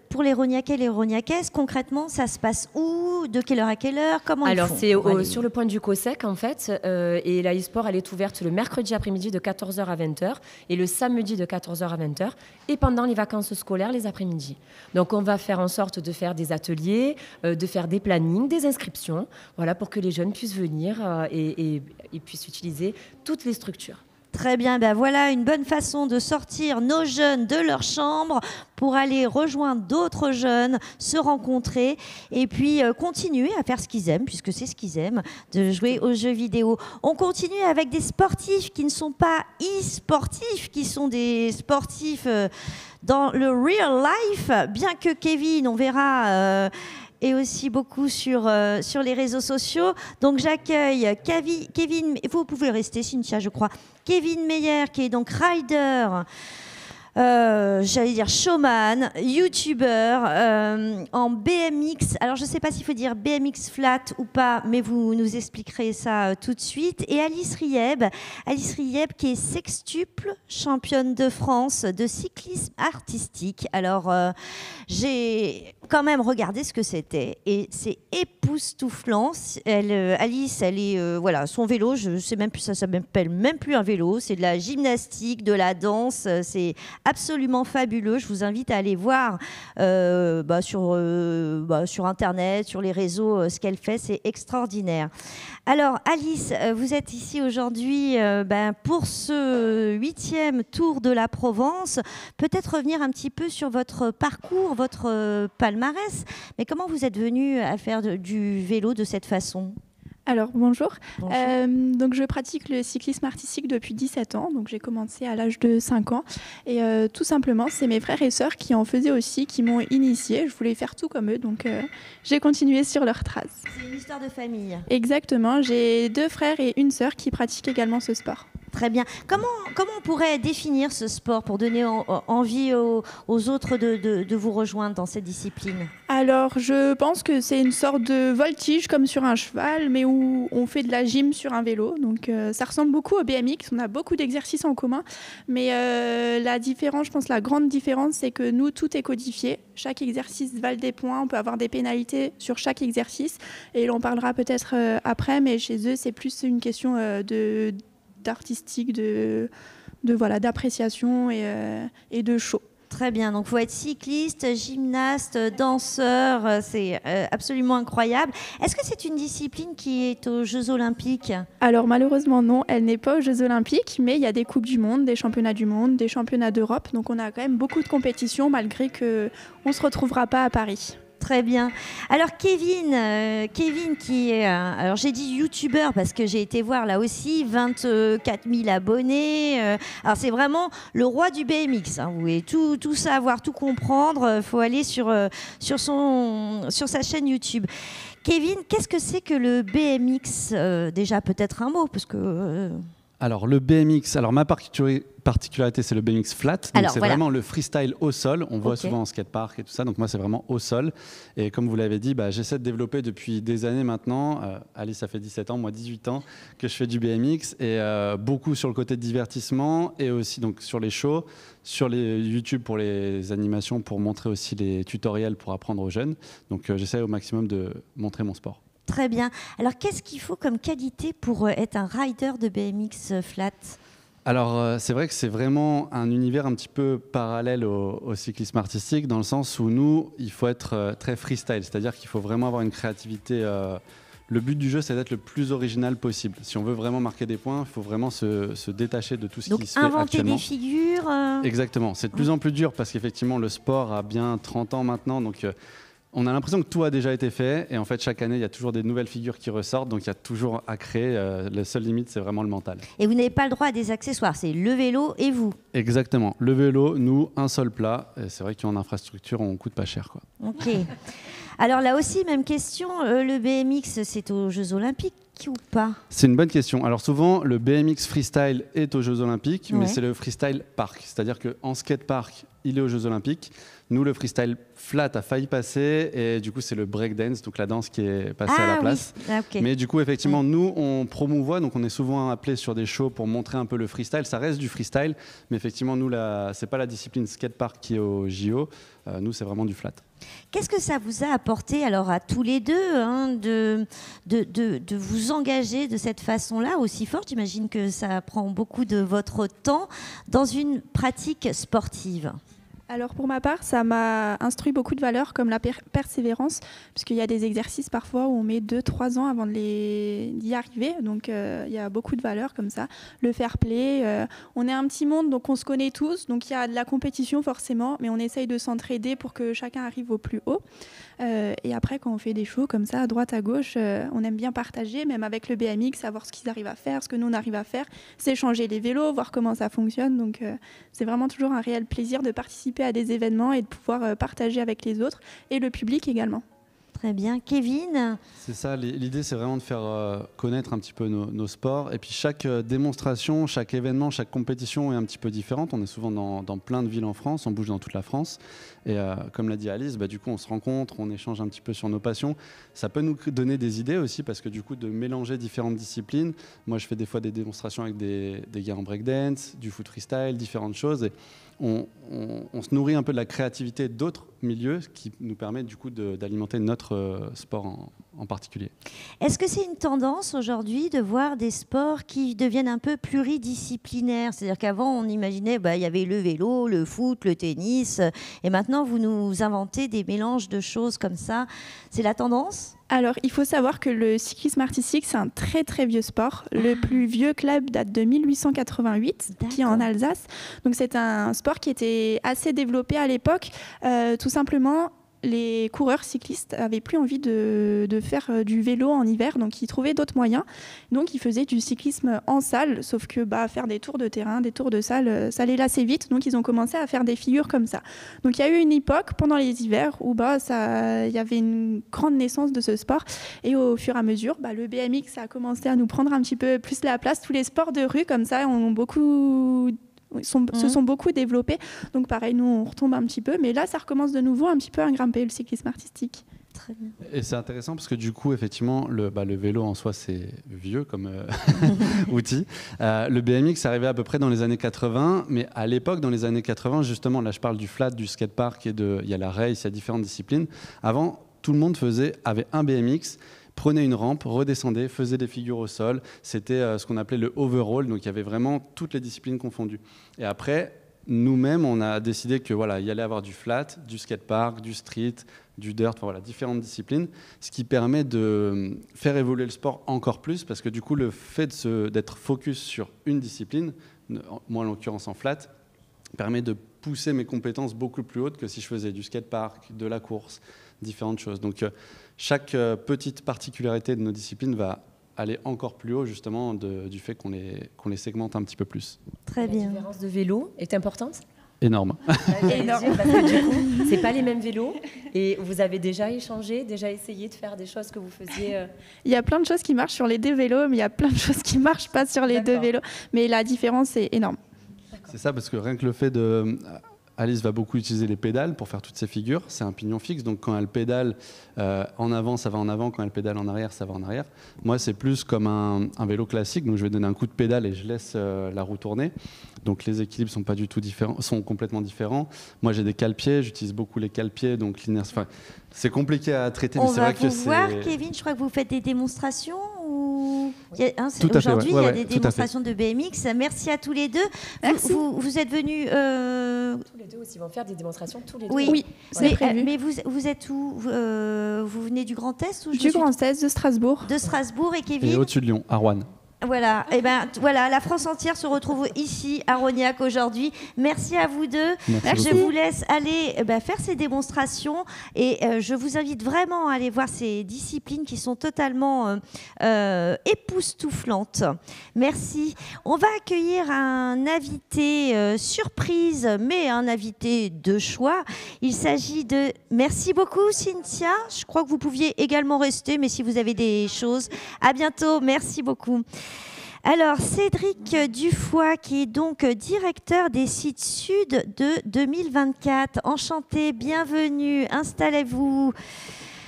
pour les Rognacais et les Rognacaises, concrètement, ça se passe où ? De quelle heure à quelle heure ? Comment ils font ? Alors, c'est sur le point du COSEC, en fait. Et la e-sport, elle est ouverte le mercredi après-midi de 14h à 20h et le samedi de 14h à 20h et pendant les vacances scolaires, les après-midi. Donc, on va faire en sorte de faire des ateliers, de faire des plannings, des inscriptions, voilà, pour que les jeunes puissent venir et puissent utiliser toutes les structures. Très bien, ben voilà une bonne façon de sortir nos jeunes de leur chambre pour aller rejoindre d'autres jeunes, se rencontrer et puis continuer à faire ce qu'ils aiment, puisque c'est ce qu'ils aiment, de jouer aux jeux vidéo. On continue avec des sportifs qui ne sont pas e-sportifs, qui sont des sportifs dans le real life, bien que Kevin, on verra... et aussi beaucoup sur les réseaux sociaux. Donc j'accueille Kevin, vous pouvez rester Cynthia je crois, Kevin Meyer qui est donc rider, j'allais dire showman, youtubeur en BMX. Alors je ne sais pas s'il faut dire BMX flat ou pas, mais vous nous expliquerez ça tout de suite. Et Alice Rieb qui est sextuple championne de France de cyclisme artistique. Alors j'ai quand même regardé ce que c'était et c'est époustouflant. Alice, elle est voilà, son vélo, je sais même plus, ça s'appelle même plus un vélo, c'est de la gymnastique, de la danse, c'est absolument fabuleux. Je vous invite à aller voir sur Internet, sur les réseaux, ce qu'elle fait. C'est extraordinaire. Alors, Alice, vous êtes ici aujourd'hui pour ce 8e Tour de la Provence. Peut-être revenir un petit peu sur votre parcours, votre palmarès. Mais comment vous êtes venue à faire du vélo de cette façon ? Alors, bonjour. Donc, je pratique le cyclisme artistique depuis 17 ans. Donc, j'ai commencé à l'âge de 5 ans. Et tout simplement, c'est mes frères et sœurs qui en faisaient aussi, qui m'ont initiée. Je voulais faire tout comme eux. Donc, j'ai continué sur leurs traces. C'est une histoire de famille. Exactement. J'ai 2 frères et une sœur qui pratiquent également ce sport. Très bien. Comment on pourrait définir ce sport pour donner envie aux autres de vous rejoindre dans cette discipline ? Alors, je pense que c'est une sorte de voltige comme sur un cheval, mais où on fait de la gym sur un vélo. Donc, ça ressemble beaucoup au BMX. On a beaucoup d'exercices en commun. Mais la différence, je pense, la grande différence, c'est que nous, tout est codifié. Chaque exercice valent des points. On peut avoir des pénalités sur chaque exercice. Et on parlera peut-être après, mais chez eux, c'est plus une question d'artistique, d'appréciation et de show. Très bien, donc il faut être cycliste, gymnaste, danseur, c'est absolument incroyable. Est-ce que c'est une discipline qui est aux Jeux Olympiques ? Alors malheureusement non, elle n'est pas aux Jeux Olympiques, mais il y a des Coupes du Monde, des Championnats du Monde, des Championnats d'Europe, donc on a quand même beaucoup de compétitions malgré qu'on ne se retrouvera pas à Paris. Très bien. Alors Kevin qui est, alors j'ai dit youtubeur parce que j'ai été voir là aussi, 24 000 abonnés. Alors c'est vraiment le roi du BMX. Hein. Vous voulez tout savoir, tout comprendre. Il faut aller sur sa chaîne YouTube. Kevin, qu'est-ce que c'est que le BMX ? Déjà peut-être un mot parce que... Alors le BMX, ma particularité c'est le BMX flat, donc c'est vraiment le freestyle au sol, on voit souvent en skatepark et tout ça, donc moi c'est vraiment au sol et comme vous l'avez dit, j'essaie de développer depuis des années maintenant, Alice ça fait 17 ans, moi 18 ans que je fais du BMX et beaucoup sur le côté de divertissement et aussi donc sur les shows, sur les YouTube pour les animations, pour montrer aussi les tutoriels pour apprendre aux jeunes, donc j'essaie au maximum de montrer mon sport. Très bien. Alors, qu'est-ce qu'il faut comme qualité pour être un rider de BMX flat ? Alors, c'est vrai que c'est vraiment un univers un petit peu parallèle au cyclisme artistique, dans le sens où nous, il faut être très freestyle, c'est-à-dire qu'il faut vraiment avoir une créativité. Le but du jeu, c'est d'être le plus original possible. Si on veut vraiment marquer des points, il faut vraiment se détacher de tout ce qui se fait actuellement. Donc, inventer des figures Exactement. C'est de plus en plus dur parce qu'effectivement, le sport a bien 30 ans maintenant, donc... on a l'impression que tout a déjà été fait et en fait chaque année il y a toujours des nouvelles figures qui ressortent, donc il y a toujours à créer, la seule limite c'est vraiment le mental. Et vous n'avez pas le droit à des accessoires, c'est le vélo et vous ? Exactement, le vélo, nous, un seul plat, et c'est vrai qu'en infrastructure on coûte pas cher quoi. Ok. Alors là aussi même question, le BMX c'est aux Jeux Olympiques ou pas ? C'est une bonne question. Alors souvent le BMX freestyle est aux Jeux Olympiques, mais c'est le freestyle park, c'est-à-dire qu'en skatepark il est aux Jeux Olympiques. Nous, le freestyle flat a failli passer et du coup, c'est le breakdance, donc la danse qui est passée à la place. Oui. Ah, okay. Mais du coup, effectivement, nous, on promouvoit, donc on est souvent appelés sur des shows pour montrer un peu le freestyle. Ça reste du freestyle, mais effectivement, nous, c'est pas la discipline skatepark qui est au JO. Nous, c'est vraiment du flat. Qu'est-ce que ça vous a apporté alors à tous les deux de vous engager de cette façon-là aussi fort ? J'imagine que ça prend beaucoup de votre temps dans une pratique sportive. Alors pour ma part, ça m'a instruit beaucoup de valeurs comme la persévérance, puisqu'il y a des exercices parfois où on met 2-3 ans avant d'y arriver, donc il y a beaucoup de valeurs comme ça. Le fair play, on est un petit monde, donc on se connaît tous, donc il y a de la compétition forcément, mais on essaye de s'entraider pour que chacun arrive au plus haut. Et après, quand on fait des shows comme ça, à droite, à gauche, on aime bien partager, même avec le BMX, savoir ce qu'ils arrivent à faire, ce que nous on arrive à faire, s'échanger les vélos, voir comment ça fonctionne. Donc c'est vraiment toujours un réel plaisir de participer à des événements et de pouvoir partager avec les autres et le public également. Très bien. Kevin ? C'est ça, l'idée c'est vraiment de faire connaître un petit peu nos sports et puis chaque démonstration, chaque événement, chaque compétition est un petit peu différente. On est souvent dans plein de villes en France, on bouge dans toute la France et comme l'a dit Alice, du coup on se rencontre, on échange un petit peu sur nos passions. Ça peut nous donner des idées aussi parce que du coup de mélanger différentes disciplines, moi je fais des fois des démonstrations avec des gars en breakdance, du foot freestyle, différentes choses et on se nourrit un peu de la créativité d'autres milieux, ce qui nous permet du coup d'alimenter notre sport en particulier. Est-ce que c'est une tendance aujourd'hui de voir des sports qui deviennent un peu pluridisciplinaires? C'est-à-dire qu'avant, on imaginait il y avait le vélo, le foot, le tennis, et maintenant, vous nous inventez des mélanges de choses comme ça. C'est la tendance? Alors, il faut savoir que le cyclisme artistique, c'est un très très vieux sport. Le plus vieux club date de 1888, qui est en Alsace. Donc, c'est un sport qui était assez développé à l'époque. Tout simplement, les coureurs cyclistes n'avaient plus envie de faire du vélo en hiver, donc ils trouvaient d'autres moyens. Donc, ils faisaient du cyclisme en salle, sauf que faire des tours de terrain, des tours de salle, ça les lassait vite. Donc, ils ont commencé à faire des figures comme ça. Donc, il y a eu une époque pendant les hivers où il y avait une grande naissance de ce sport. Et au fur et à mesure, le BMX a commencé à nous prendre un petit peu plus la place. Tous les sports de rue comme ça ont se sont beaucoup développés. Donc pareil, nous on retombe un petit peu, mais là ça recommence de nouveau un petit peu à grimper, le cyclisme artistique. Très bien. Et c'est intéressant parce que du coup, effectivement, le vélo en soi, c'est vieux comme outil. Le BMX est arrivé à peu près dans les années 80, mais à l'époque, dans les années 80, justement, là je parle du flat, du skatepark, il y a la race, il y a différentes disciplines. Avant, tout le monde avait un BMX, prenait une rampe, redescendait, faisait des figures au sol. C'était ce qu'on appelait le overall, donc il y avait vraiment toutes les disciplines confondues. Et après, nous-mêmes, on a décidé que il y allait avoir du flat, du skatepark, du street, du dirt, différentes disciplines, ce qui permet de faire évoluer le sport encore plus, parce que du coup, le fait d'être focus sur une discipline, moi en l'occurrence en flat, permet de pousser mes compétences beaucoup plus hautes que si je faisais du skatepark, de la course, différentes choses. Donc chaque petite particularité de nos disciplines va aller encore plus haut justement du fait qu'on les segmente un petit peu plus. Très bien. La différence de vélo est importante? Énorme. Énorme. Parce que du coup, c'est pas les mêmes vélos et vous avez déjà échangé, déjà essayé de faire des choses que vous faisiez. Il y a plein de choses qui marchent sur les deux vélos, mais il y a plein de choses qui marchent pas sur les deux vélos. Mais la différence est énorme. C'est ça, parce que rien que le fait de... Alice va beaucoup utiliser les pédales pour faire toutes ses figures. C'est un pignon fixe, donc quand elle pédale en avant, ça va en avant. Quand elle pédale en arrière, ça va en arrière. Moi, c'est plus comme un vélo classique. Donc, je vais donner un coup de pédale et je laisse la roue tourner. Donc, les équilibres sont pas du tout différents, sont complètement différents. Moi, j'ai des cale-pieds. J'utilise beaucoup les cale-pieds, donc l'inertie. Enfin, c'est compliqué à traiter, mais c'est vrai que c'est... On va vous voir, Kevin. Je crois que vous faites des démonstrations. Aujourd'hui, il y a des démonstrations de BMX. Merci à tous les deux. Vous êtes venus... Tous les deux aussi vont faire des démonstrations tous les deux. Oui, c'est prévu. Mais vous êtes où vous venez du Grand Est ou Du Grand Est, de Strasbourg. De Strasbourg, et Kevin? Et au-dessus de Lyon, à Rouen. Voilà, la France entière se retrouve ici à Rognac aujourd'hui. Merci à vous deux. Merci. Je vous laisse aller faire ces démonstrations et je vous invite vraiment à aller voir ces disciplines qui sont totalement époustouflantes. Merci. On va accueillir un invité surprise, mais un invité de choix. Il s'agit de... Merci beaucoup, Cynthia. Je crois que vous pouviez également rester, mais si vous avez des choses... À bientôt. Merci beaucoup. Alors, Cédric Dufoy, qui est donc directeur des sites Sud de 2024. Enchanté, bienvenue, installez-vous.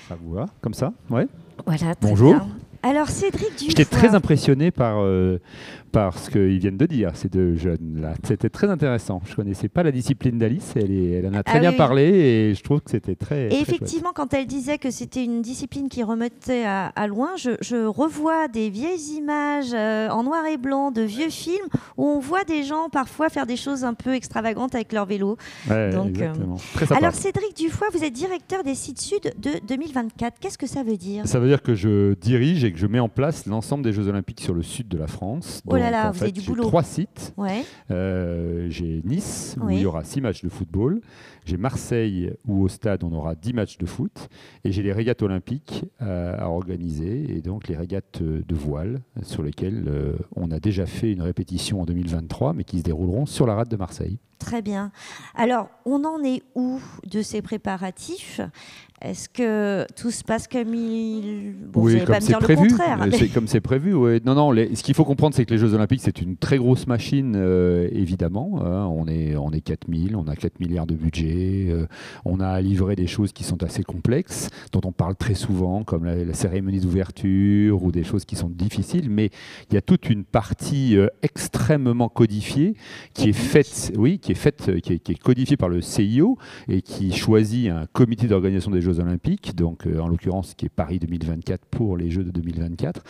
Ça vous va, comme ça? Ouais. Voilà, très Bonjour. bien. Alors, Cédric Dufoy. J'étais très impressionné par ce qu'ils viennent de dire, ces deux jeunes-là. C'était très intéressant. Je ne connaissais pas la discipline d'Alice. Elle en a très bien parlé et je trouve que c'était très. Et effectivement, quand elle disait que c'était une discipline qui remontait à loin, je revois des vieilles images en noir et blanc de vieux films où on voit des gens parfois faire des choses un peu extravagantes avec leur vélo. Ouais, donc, exactement. Très sympa. Alors, Cédric Dufoy, vous êtes directeur des sites Sud de 2024. Qu'est-ce que ça veut dire? Ça veut dire que je dirige et que je mets en place l'ensemble des Jeux Olympiques sur le sud de la France. Oh là là, vous avez du boulot. J'ai 3 sites. Ouais. J'ai Nice, où il y aura 6 matchs de football. J'ai Marseille, où au stade, on aura 10 matchs de foot. Et j'ai les régates olympiques à organiser, et donc les régates de voile, sur lesquelles on a déjà fait une répétition en 2023, mais qui se dérouleront sur la rade de Marseille. Très bien. Alors, on en est où de ces préparatifs? Est-ce que tout se passe comme il... Bon, oui, vous n'allez pas me dire prévu. Le contraire. C'est comme c'est prévu. Ouais. Non, ce qu'il faut comprendre, c'est que les Jeux Olympiques, c'est une très grosse machine, évidemment. On est 4000, on a 4 milliards de budget. On a à livrer des choses qui sont assez complexes, dont on parle très souvent, comme la cérémonie d'ouverture ou des choses qui sont difficiles. Mais il y a toute une partie extrêmement codifiée qui est codifiée par le CIO et qui choisit un comité d'organisation des Jeux Jeux Olympiques, donc en l'occurrence qui est Paris 2024 pour les Jeux de 2024,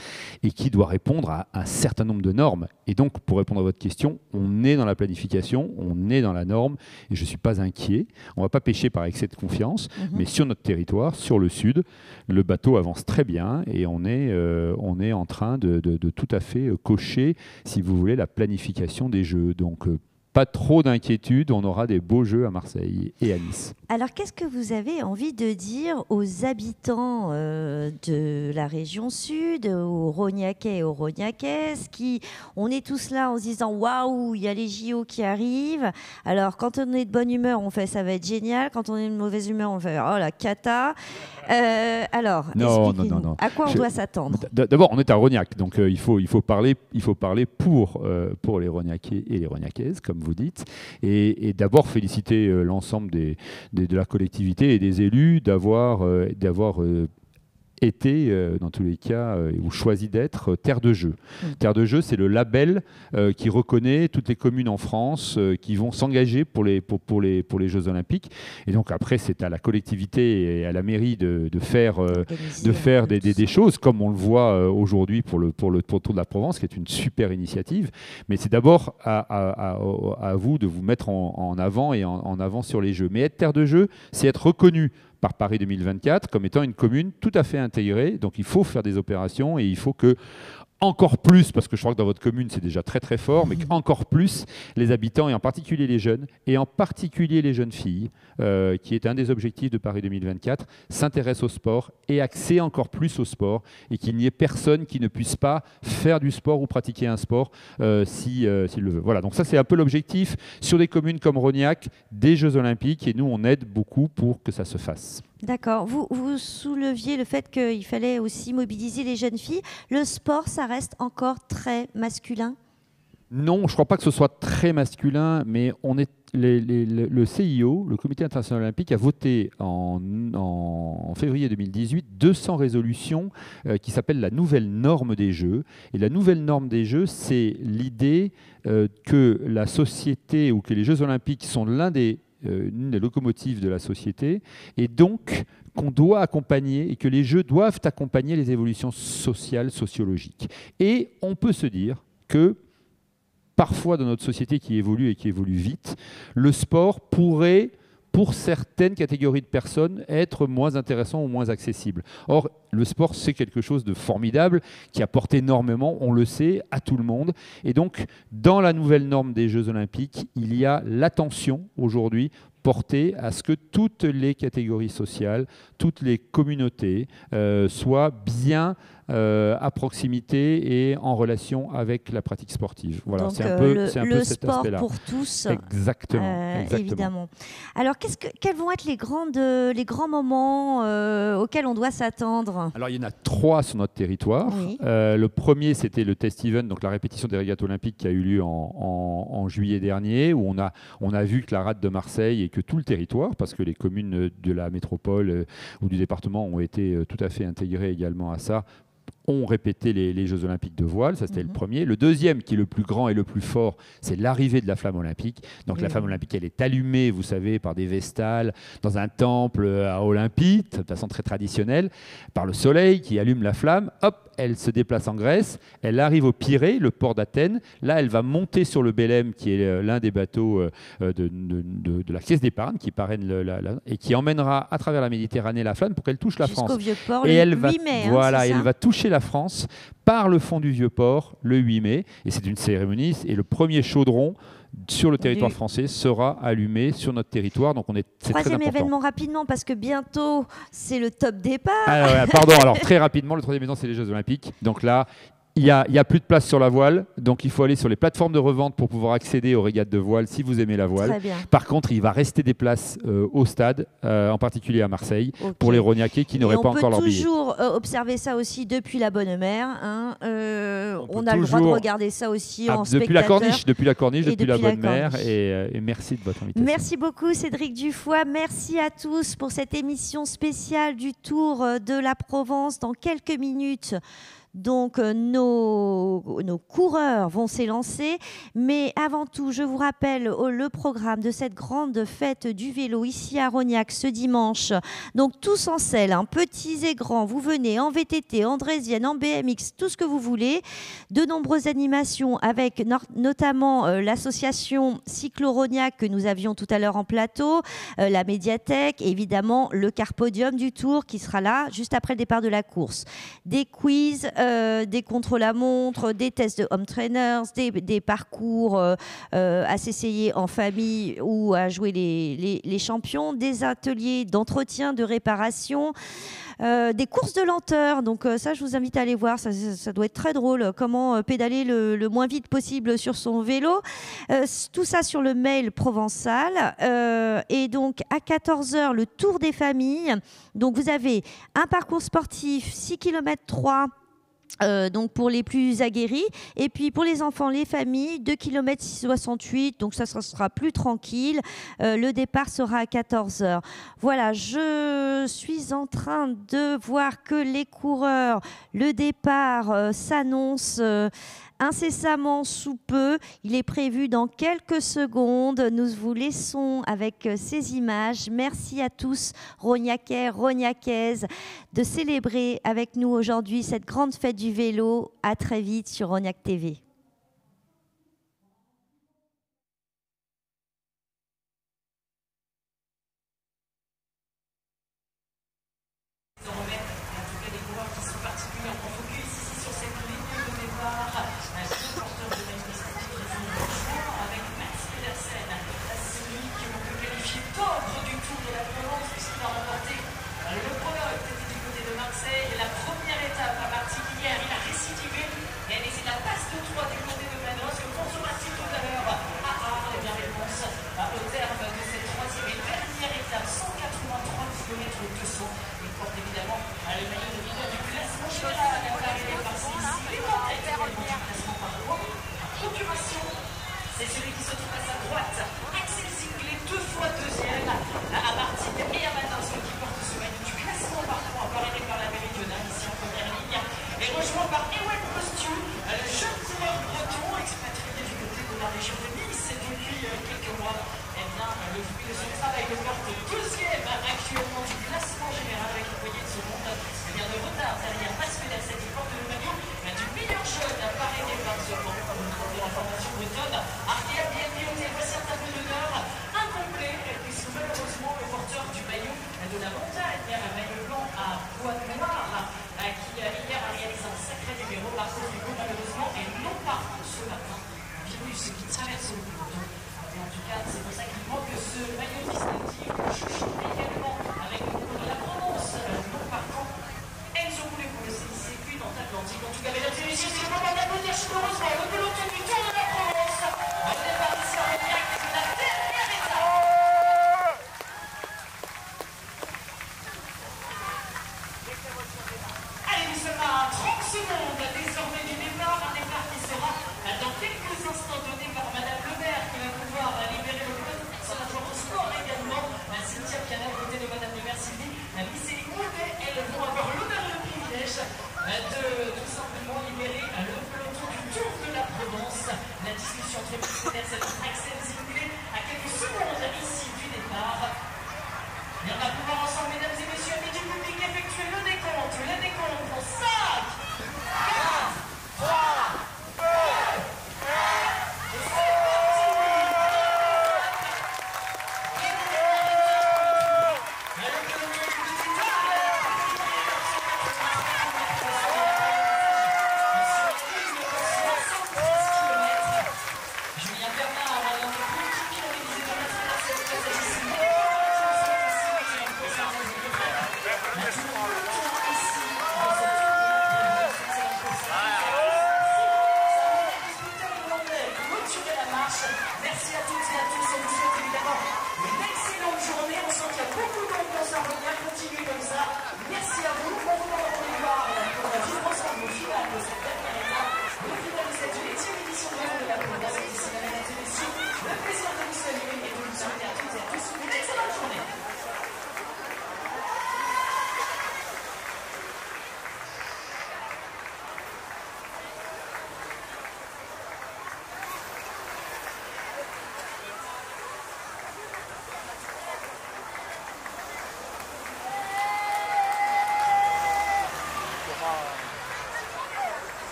et qui doit répondre à un certain nombre de normes. Et donc, pour répondre à votre question, on est dans la planification, on est dans la norme, et je ne suis pas inquiet. On ne va pas pêcher par excès de confiance, mais sur notre territoire, sur le sud, le bateau avance très bien, et on est en train de tout à fait cocher, si vous voulez, la planification des Jeux. Donc, pas trop d'inquiétude, on aura des beaux Jeux à Marseille et à Nice. Alors, qu'est-ce que vous avez envie de dire aux habitants de la région sud, aux Rognacais et aux Rognacaises, on est tous là en se disant « Waouh, il y a les JO qui arrivent ». Alors, quand on est de bonne humeur, on fait « Ça va être génial ». Quand on est de mauvaise humeur, on fait « Oh, la cata ». Alors, non. À quoi on doit s'attendre? D'abord, on est à Rognac, donc il faut parler pour les Rognacais et les Rognacaises, comme vous dites, et d'abord féliciter l'ensemble de la collectivité et des élus d'avoir été, dans tous les cas, ou choisi d'être Terre de Jeux. Terre de Jeux, c'est le label qui reconnaît toutes les communes en France qui vont s'engager pour les Jeux Olympiques. Et donc après, c'est à la collectivité et à la mairie de faire des choses, comme on le voit aujourd'hui pour le Tour de la Provence, qui est une super initiative. Mais c'est d'abord à vous de vous mettre en avant et en avant sur les Jeux. Mais être Terre de Jeux, c'est être reconnu par Paris 2024 comme étant une commune tout à fait intégrée. Donc il faut faire des opérations et il faut que encore plus, parce que je crois que dans votre commune c'est déjà très très fort, mais encore plus les habitants et en particulier les jeunes, et en particulier les jeunes filles, qui est un des objectifs de Paris 2024, s'intéressent au sport et accès encore plus au sport, et qu'il n'y ait personne qui ne puisse pas faire du sport ou pratiquer un sport s'il le veut. Voilà, donc ça c'est un peu l'objectif sur des communes comme Rognac, des Jeux Olympiques, et nous on aide beaucoup pour que ça se fasse. D'accord. Vous souleviez le fait qu'il fallait aussi mobiliser les jeunes filles. Le sport, ça reste encore très masculin? Non, je ne crois pas que ce soit très masculin, mais le CIO, le Comité international olympique, a voté en février 2018 200 résolutions qui s'appellent la nouvelle norme des Jeux. Et la nouvelle norme des Jeux, c'est l'idée que la société ou que les Jeux olympiques sont une des locomotives de la société, et donc qu'on doit accompagner et que les Jeux doivent accompagner les évolutions sociales, sociologiques. Et on peut se dire que parfois dans notre société qui évolue et qui évolue vite, le sport pourrait, pour certaines catégories de personnes, être moins intéressant ou moins accessible. Or, le sport, c'est quelque chose de formidable qui apporte énormément, on le sait, à tout le monde. Et donc, dans la nouvelle norme des Jeux Olympiques, il y a l'attention aujourd'hui portée à ce que toutes les catégories sociales, toutes les communautés soient bien à proximité et en relation avec la pratique sportive. Voilà, c'est un peu cet sport aspect-là. Pour tous, exactement. Évidemment. Alors, quels vont être les grands moments auxquels on doit s'attendre? Alors, il y en a 3 sur notre territoire. Oui. Le premier, c'était le test event, donc la répétition des régates olympiques qui a eu lieu en juillet dernier, où on a vu que la rade de Marseille et que tout le territoire, parce que les communes de la métropole ou du département ont été tout à fait intégrées également à ça, ont répété les Jeux Olympiques de voile. Ça, c'était le premier. Le deuxième, qui est le plus grand et le plus fort, c'est l'arrivée de la flamme olympique. Donc la flamme olympique, elle est allumée, vous savez, par des vestales dans un temple à Olympie, de façon très traditionnelle, par le soleil qui allume la flamme. Hop, elle se déplace en Grèce, elle arrive au Pirée, le port d'Athènes. Là, elle va monter sur le Bélème, qui est l'un des bateaux de la Caisse d'épargne, qui parraine et qui emmènera à travers la Méditerranée la flamme pour qu'elle touche la France. Jusqu'au Vieux-Port, et le 8 mai. Voilà, elle va toucher la France par le fond du Vieux-Port le 8 mai. Et c'est une cérémonie, et le premier chaudron sur le territoire français sera allumé sur notre territoire. Donc c'est très important. Troisième événement rapidement, parce que bientôt c'est le top départ. Pardon, alors très rapidement, le troisième événement c'est les Jeux Olympiques. Donc là, il n'y a plus de place sur la voile, donc il faut aller sur les plateformes de revente pour pouvoir accéder aux régates de voile si vous aimez la voile. Très bien. Par contre, il va rester des places au stade, en particulier à Marseille, pour les Rognacais qui n'auraient pas encore leur billet. On peut toujours observer ça aussi depuis la Bonne Mère. Hein. On a le droit de regarder ça aussi en spectateur. Depuis la Corniche, depuis la Bonne Mère. Et merci de votre invitation. Merci beaucoup Cédric Dufoy. Merci à tous pour cette émission spéciale du Tour de la Provence. Dans quelques minutes, Donc nos coureurs vont s'élancer. Mais avant tout, je vous rappelle le programme de cette grande fête du vélo ici à Rognac ce dimanche. Donc tous en selle, hein, petits et grands, vous venez en VTT, en draisienne, en BMX, tout ce que vous voulez. De nombreuses animations avec notamment l'association Cyclo-Rognac que nous avions tout à l'heure en plateau, la médiathèque, évidemment le car podium du Tour qui sera là juste après le départ de la course. Des quiz, des contre-la-montre, des tests de home trainers, des parcours à s'essayer en famille ou à jouer les champions, des ateliers d'entretien, de réparation, des courses de lenteur. Donc ça, je vous invite à aller voir, ça doit être très drôle, comment pédaler le moins vite possible sur son vélo. Tout ça sur le mail provençal. Et donc à 14h, le tour des familles. Donc vous avez un parcours sportif 6 km 3. Donc pour les plus aguerris, et puis pour les enfants, les familles, 2 km 668, donc ça sera plus tranquille. Le départ sera à 14h. Voilà, je suis en train de voir que les coureurs, le départ s'annonce incessamment sous peu. Il est prévu dans quelques secondes. Nous vous laissons avec ces images. Merci à tous, Rognacais, Rognacaises, de célébrer avec nous aujourd'hui cette grande fête du vélo. À très vite sur Rognac TV. C'est celui qui se trouve à sa droite, Axel Zingler, 2 fois deuxième, à Martigues et à Manin, celui qui porte ce maillot du classement par points, parrainé par la Méridionale, ici en première ligne, et rejoint par Ewen Postu, le jeune coureur breton, expatrié du côté de la région de Nice depuis quelques mois. Eh bien, le fruit de son travail le porte deuxième actuellement du classement général avec une poignée de secondes. Eh bien, de retard derrière Masqueda, qui porte le maillot du meilleur jeune, parrainé par ce moment, comme une de la formation bretonne. Arkea bien piloté, voici un tableau d'honneur incomplet, puisque malheureusement le porteur du maillot de la montagne, un maillot blanc à bois noir, qui hier a réalisé un sacré numéro, Marco Hugo malheureusement est non partant ce matin. Un virus qui traverse le peloton. Et en tout cas, c'est pour ça qu'il manque ce maillot distinctif.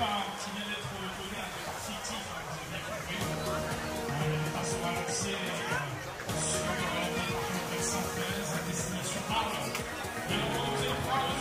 départ qui vient d'être donné à départ fictif, vous avez bien compris. Les départs sont balancés sur la département 113 à destination Arles. Et on va vous